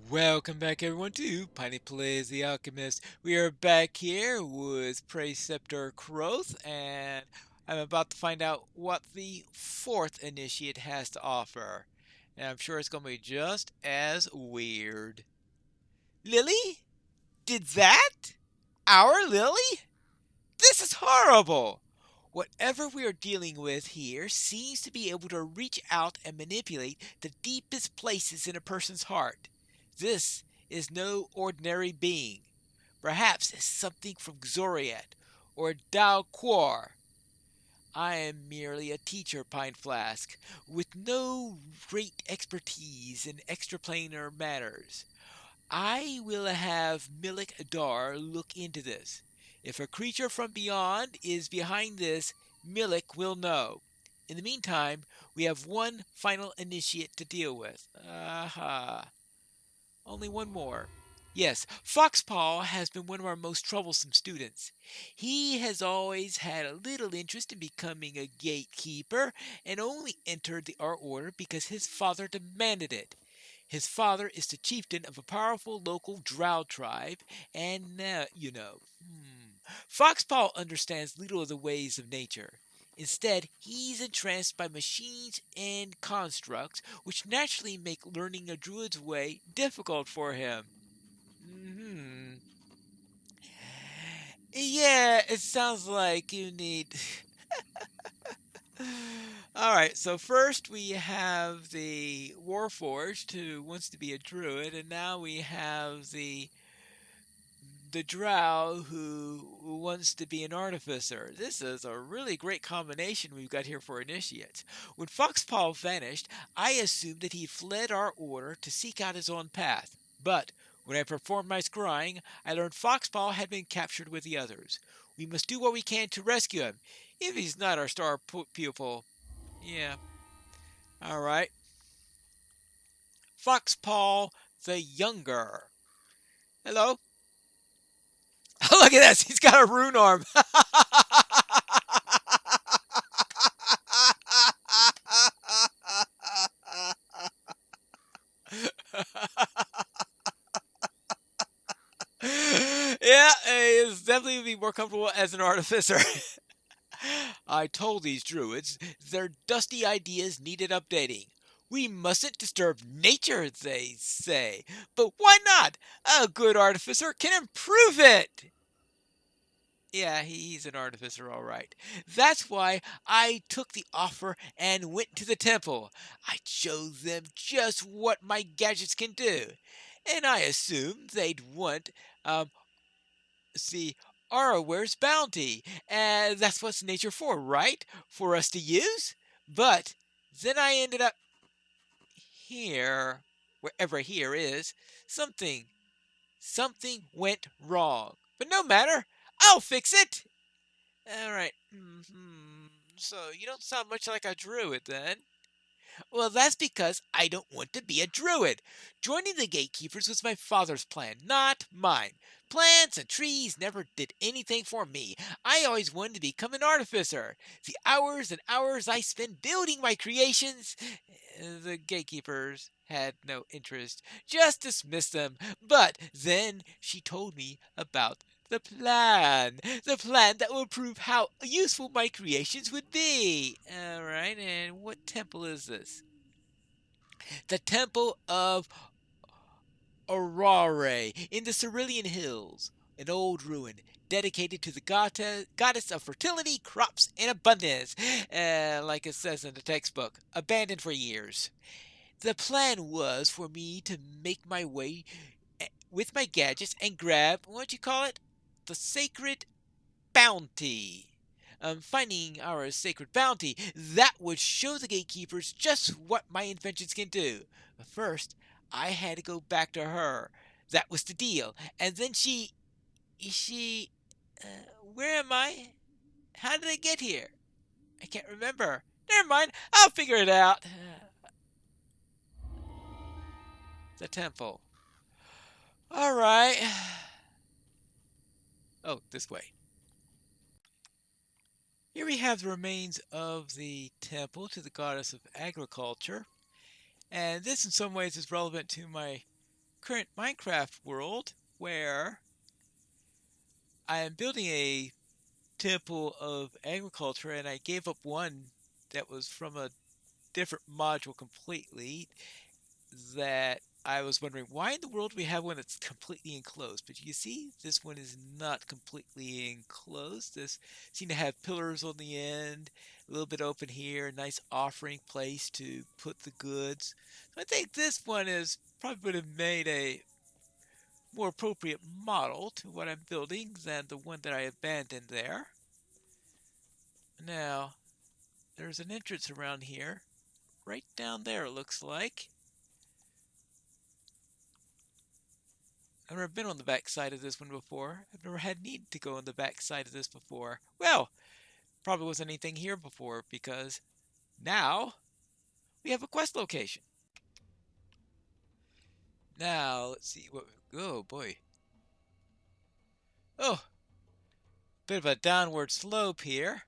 Welcome back everyone to Pineleaf the Alchemist. We are back here with Preceptor Croth, and I'm about to find out what the fourth initiate has to offer. And I'm sure it's going to be just as weird. Lily? Did that? Our Lily? This is horrible! Whatever we are dealing with here seems to be able to reach out and manipulate the deepest places in a person's heart. This is no ordinary being. Perhaps it's something from Xoriat or Dalquor. I am merely a teacher, Pine Flask, with no great expertise in extraplanar matters. I will have Milik Adar look into this. If a creature from beyond is behind this, Milik will know. In the meantime, we have one final initiate to deal with. Aha. Only one more. Yes, Foxpaw has been one of our most troublesome students. He has always had a little interest in becoming a gatekeeper and only entered the Art Order because his father demanded it. His father is the chieftain of a powerful local drow tribe, and Foxpaw understands little of the ways of nature. Instead, he's entranced by machines and constructs, which naturally make learning a druid's way difficult for him. Hmm. Yeah, it sounds like you need. Alright, so first we have the Warforged who wants to be a druid, and now we have the drow who wants to be an artificer. This is a really great combination we've got here for initiates. When Foxpaw vanished, I assumed that he fled our order to seek out his own path. But when I performed my scrying, I learned Foxpaw had been captured with the others. We must do what we can to rescue him, if he's not our star pupil. Yeah, alright. Foxpaw the Younger. Hello? Look at this, he's got a rune arm. Yeah, it's definitely be more comfortable as an artificer. I told these druids their dusty ideas needed updating. We mustn't disturb nature, they say. But why not? A good artificer can improve it. Yeah, he's an artificer, all right. That's why I took the offer and went to the temple. I showed them just what my gadgets can do. And I assumed they'd want, um, see, Araware's bounty. And that's what's nature for, right? For us to use? But then I ended up here, wherever here is, something, something went wrong. But no matter, I'll fix it. All right. So you don't sound much like a druid then. Well, that's because I don't want to be a druid. Joining the gatekeepers was my father's plan, not mine. Plants and trees never did anything for me. I always wanted to become an artificer. The hours and hours I spent building my creations, the gatekeepers had no interest, just dismissed them. But then she told me about the plan that will prove how useful my creations would be. Alright, and what temple is this? The Temple of Aurore in the Cerulean Hills, an old ruin dedicated to the goddess of fertility, crops, and abundance, like it says in the textbook, abandoned for years. The plan was for me to make my way with my gadgets and grab, what you call it? The sacred bounty. Finding our sacred bounty, that would show the gatekeepers just what my inventions can do. But first, I had to go back to her. That was the deal. And then she, uh, where am I? How did I get here? I can't remember. Never mind, I'll figure it out. The temple. Alright. Oh, this way. Here we have the remains of the temple to the goddess of agriculture. And this, in some ways, is relevant to my current Minecraft world where I am building a temple of agriculture, and I gave up one that was from a different module completely, that I was wondering why in the world we have one that's completely enclosed. But you see, this one is not completely enclosed. This seems to have pillars on the end, a little bit open here, a nice offering place to put the goods. So I think this one is probably would have made a more appropriate model to what I'm building than the one that I abandoned there. Now, there's an entrance around here, right down there it looks like. I've never been on the back side of this one before. I've never had need to go on the back side of this before. Well, probably wasn't anything here before because now we have a quest location. Now, let's see what, oh boy. Oh, bit of a downward slope here.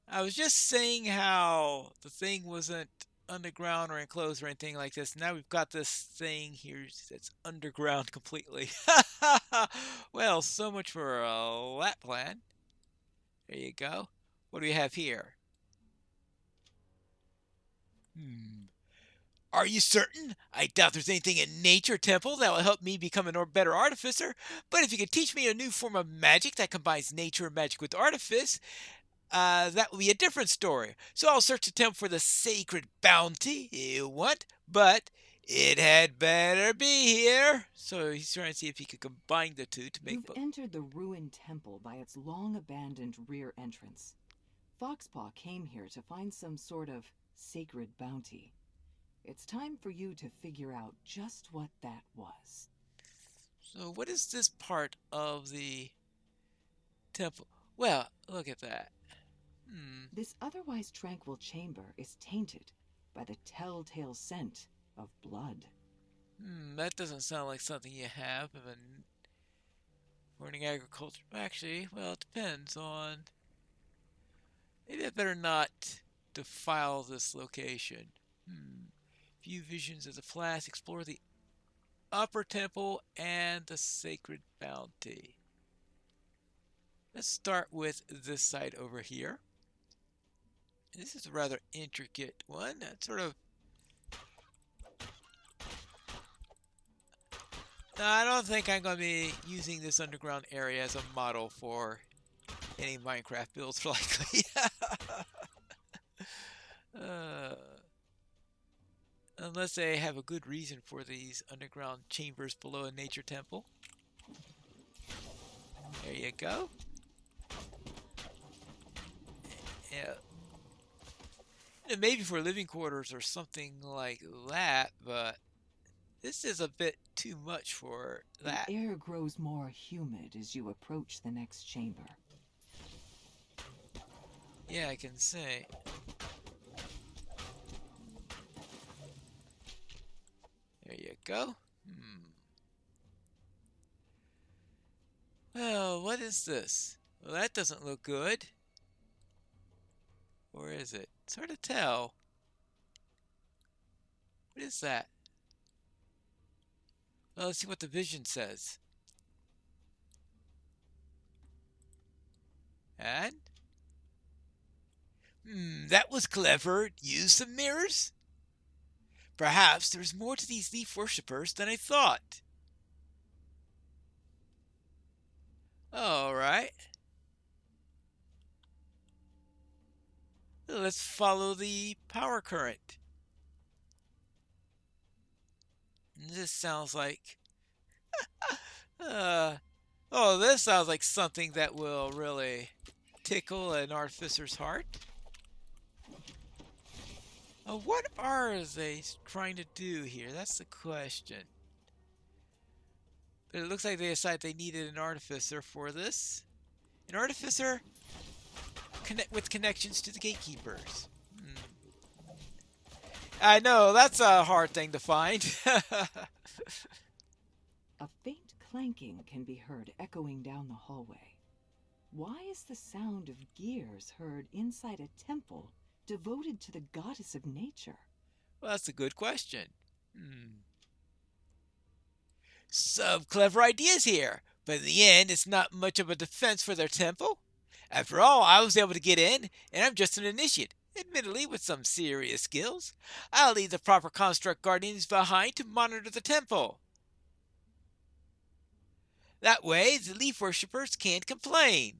I was just saying how the thing wasn't underground or enclosed or anything like this. Now we've got this thing here that's underground completely. Well, so much for that plan. There you go. What do we have here? Are you certain? I doubt there's anything in Nature Temple that will help me become a better artificer. But if you could teach me a new form of magic that combines nature and magic with artifice, that will be a different story. So I'll search the temple for the sacred bounty you want, but it had better be here. So he's trying to see if he could combine the two to make. You've entered the ruined temple by its long-abandoned rear entrance. Foxpaw came here to find some sort of sacred bounty. It's time for you to figure out just what that was. So what is this part of the temple? Well, look at that. This otherwise tranquil chamber is tainted by the telltale scent of blood. That doesn't sound like something you have of a morning agriculture. Actually, well, it depends on. Maybe I better not defile this location. View visions of the flash. Explore the upper temple and the sacred bounty. Let's start with this side over here. This is a rather intricate one. That sort of. No, I don't think I'm going to be using this underground area as a model for any Minecraft builds, likely. Unless they have a good reason for these underground chambers below a nature temple. There you go. Yeah. And maybe for living quarters or something like that, but this is a bit too much for that. The air grows more humid as you approach the next chamber. Yeah, I can say. There you go. Well, what is this? Well, that doesn't look good. Or is it? It's hard to tell. What is that? Well, let's see what the vision says. And? That was clever. Use some mirrors? Perhaps there's more to these leaf worshippers than I thought. Alright. Let's follow the power current. This sounds like... this sounds like something that will really tickle an artificer's heart. What are they trying to do here? That's the question. But it looks like they decided they needed an artificer for this. An artificer with connections to the gatekeepers. I know, that's a hard thing to find. A faint clanking can be heard echoing down the hallway. Why is the sound of gears heard inside a temple devoted to the goddess of nature? Well, that's a good question. Some clever ideas here, but in the end, it's not much of a defense for their temple. After all, I was able to get in, and I'm just an initiate, admittedly with some serious skills. I'll leave the proper construct guardians behind to monitor the temple. That way, the leaf worshippers can't complain.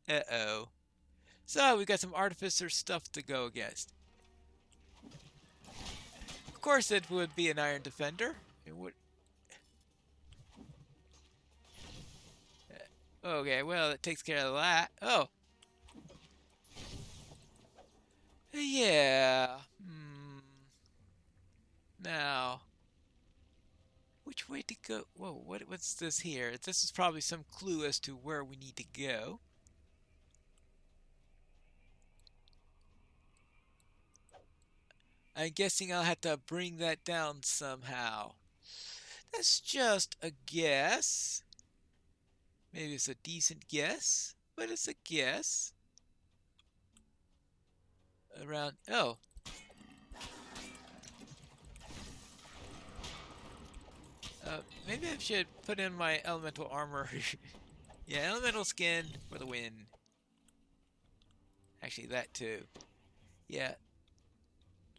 Uh-oh. So, we got some artificer stuff to go against. Of course, it would be an iron defender. It would. Okay, well, it takes care of that. Oh. Yeah. Now, which way to go? Whoa, what's this here? This is probably some clue as to where we need to go. I'm guessing I'll have to bring that down somehow. That's just a guess. Maybe it's a decent guess, but it's a guess. Around, oh. Maybe I should put in my elemental armor. Yeah, elemental skin for the win. Actually, that too. Yeah.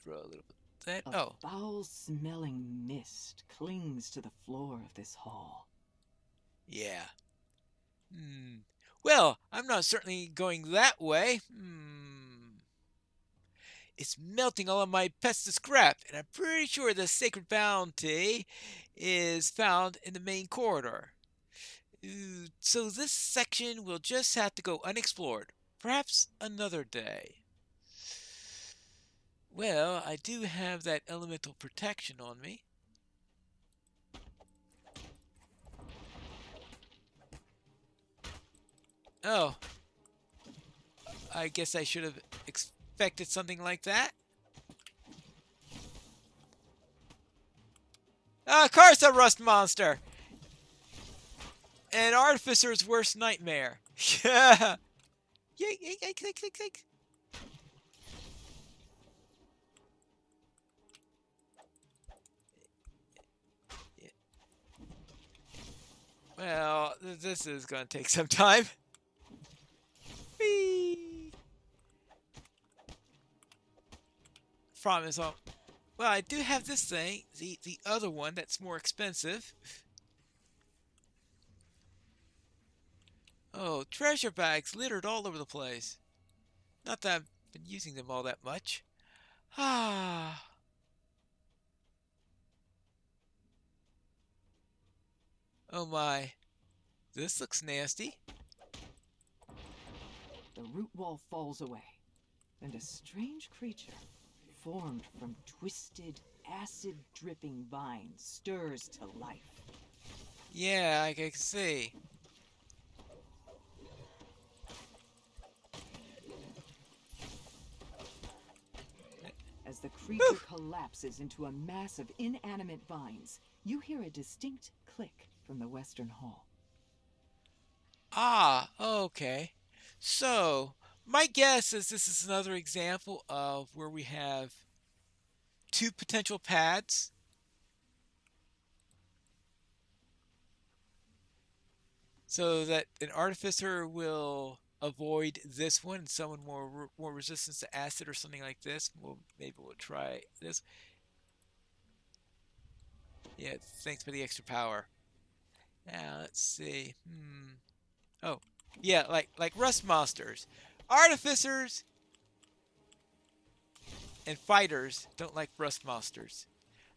Throw a little bit. A foul-smelling mist clings to the floor of this hall. Yeah. Well, I'm not certainly going that way. It's melting all of my pests to scrap, and I'm pretty sure the sacred bounty is found in the main corridor. So this section will just have to go unexplored. Perhaps another day. Well, I do have that elemental protection on me. Oh. I guess I should have expected something like that. Of course, a rust monster! An artificer's worst nightmare. Yeah. Yike. Well, this is going to take some time. Whee! Promise. Well, I do have this thing, the other one that's more expensive. Oh, treasure bags littered all over the place. Not that I've been using them all that much. Ah. Oh my. This looks nasty. The root wall falls away, and a strange creature, formed from twisted, acid-dripping vines, stirs to life. Yeah, I can see. As the creature collapses into a mass of inanimate vines, you hear a distinct click from the western hall. Ah, okay. So, my guess is this is another example of where we have two potential paths. So that an artificer will avoid this one and someone more resistance to acid or something like this. Maybe we'll try this. Yeah, thanks for the extra power. Now let's see. Oh, yeah, like rust monsters, artificers, and fighters don't like rust monsters.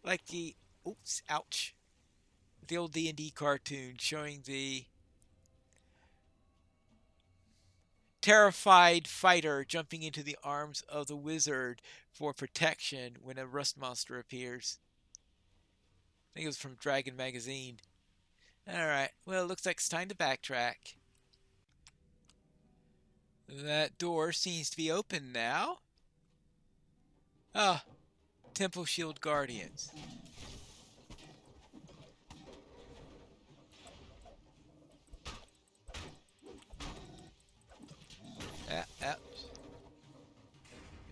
Like the ouch, the old D&D cartoon showing the terrified fighter jumping into the arms of the wizard for protection when a rust monster appears. I think it was from Dragon Magazine. Alright, well, it looks like it's time to backtrack. That door seems to be open now. Ah, Temple Shield Guardians.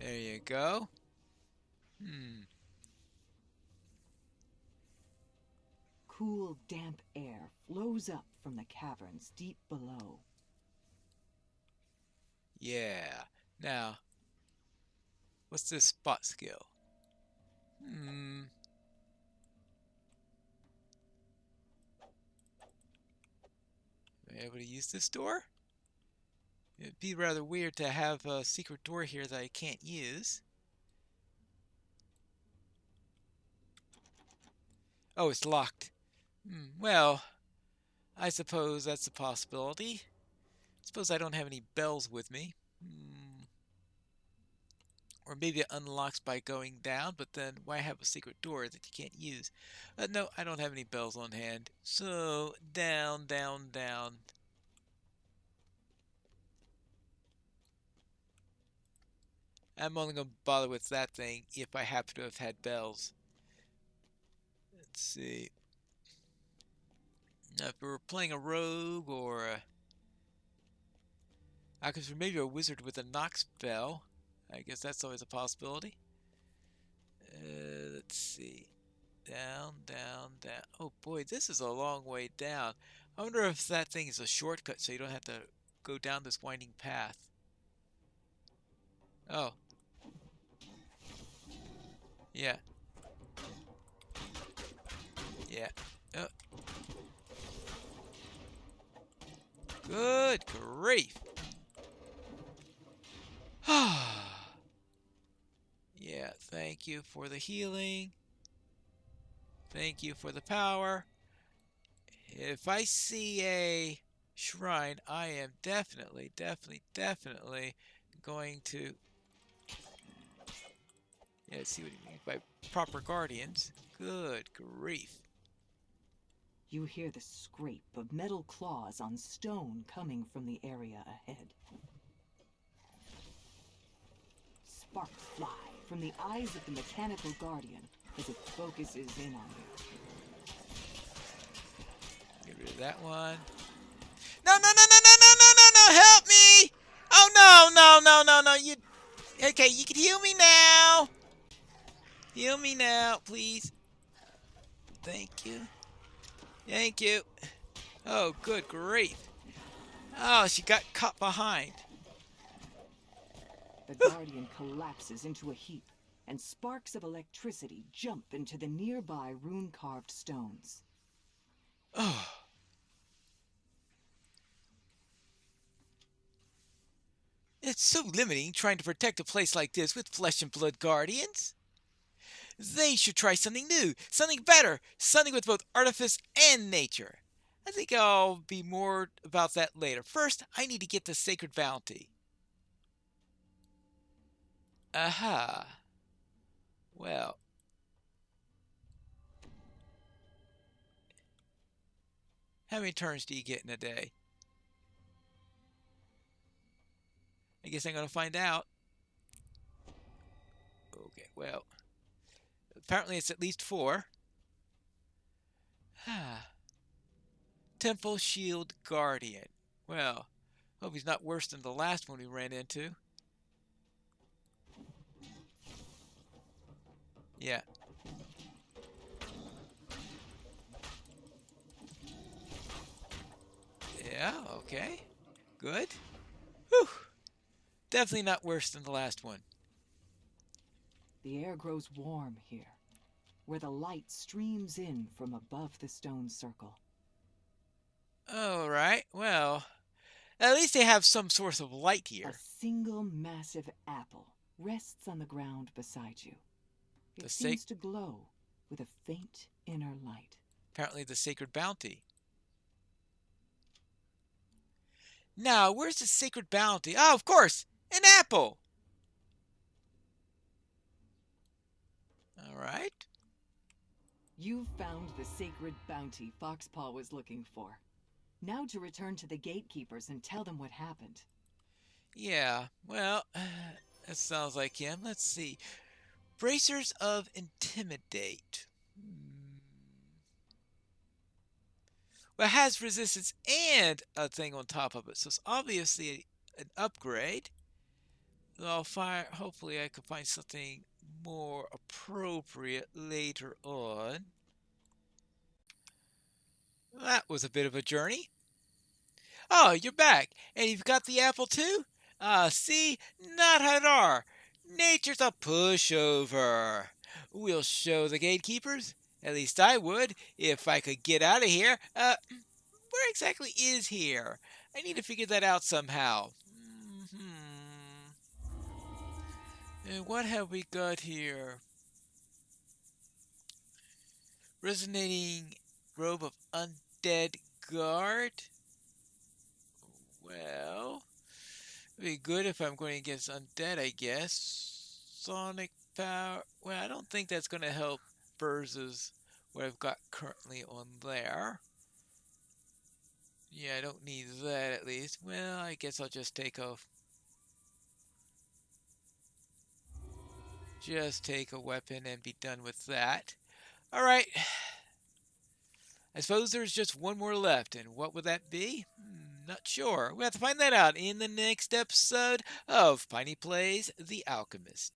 There you go. Cool, damp air flows up from the caverns deep below. Yeah. Now, what's this spot skill? Am I able to use this door? It'd be rather weird to have a secret door here that I can't use. Oh, it's locked. Well, I suppose that's a possibility. Suppose I don't have any bells with me. Or maybe it unlocks by going down, but then why have a secret door that you can't use? No, I don't have any bells on hand. So, down, down, down. I'm only going to bother with that thing if I happen to have had bells. Let's see. Now, if we were playing a rogue or because maybe a wizard with a knock spell, I guess that's always a possibility. Let's see. Down, down, down. Oh boy, this is a long way down. I wonder if that thing is a shortcut so you don't have to go down this winding path. Oh. Yeah. Yeah. Oh. Good grief. Yeah, thank you for the healing. Thank you for the power. If I see a shrine, I am definitely going to see what he means by proper guardians. Good grief. You hear the scrape of metal claws on stone coming from the area ahead. Sparks fly from the eyes of the mechanical guardian as it focuses in on you. Get rid of that one. No, no, no, no, no, no, no, no, no, help me! Oh, no, no, no, no, no, you... Okay, you can heal me now! Heal me now, please. Thank you. Thank you. Oh, good grief. Oh, she got caught behind. The guardian collapses into a heap, and sparks of electricity jump into the nearby rune-carved stones. Oh. It's so limiting trying to protect a place like this with flesh and blood guardians. They should try something new, something better, something with both artifice and nature. I think I'll be more about that later. First, I need to get the sacred bounty. Aha. Well. How many turns do you get in a day? I guess I'm going to find out. Okay, well. Apparently it's at least 4. Temple Shield Guardian. Well, hope he's not worse than the last one we ran into. Yeah. Yeah, okay. Good. Whew. Definitely not worse than the last one. The air grows warm here, where the light streams in from above the stone circle. Alright, well, at least they have some source of light here. A single massive apple rests on the ground beside you. It seems to glow with a faint inner light. Apparently the sacred bounty. Now, where's the sacred bounty? Oh, of course! An apple! Alright. You found the sacred bounty Foxpaw was looking for. Now to return to the gatekeepers and tell them what happened. Yeah, well, that sounds like him. Let's see. Bracers of Intimidate. Well, it has resistance and a thing on top of it, so it's obviously an upgrade. Hopefully I can find something more appropriate later on. that was a bit of a journey. Oh, you're back, and you've got the apple too? See? Not Hadar. Nature's a pushover. We'll show the gatekeepers. At least I would, if I could get out of here. Where exactly is here? I need to figure that out somehow. And what have we got here? Resonating robe of undead guard? Well, it'd be good if I'm going against undead, I guess. Sonic power. Well, I don't think that's going to help versus what I've got currently on there. Yeah, I don't need that at least. Well, I guess I'll just take a weapon and be done with that. All right. I suppose there's just one more left, and what would that be? Not sure. We'll have to find that out in the next episode of Piney Plays The Alchemist.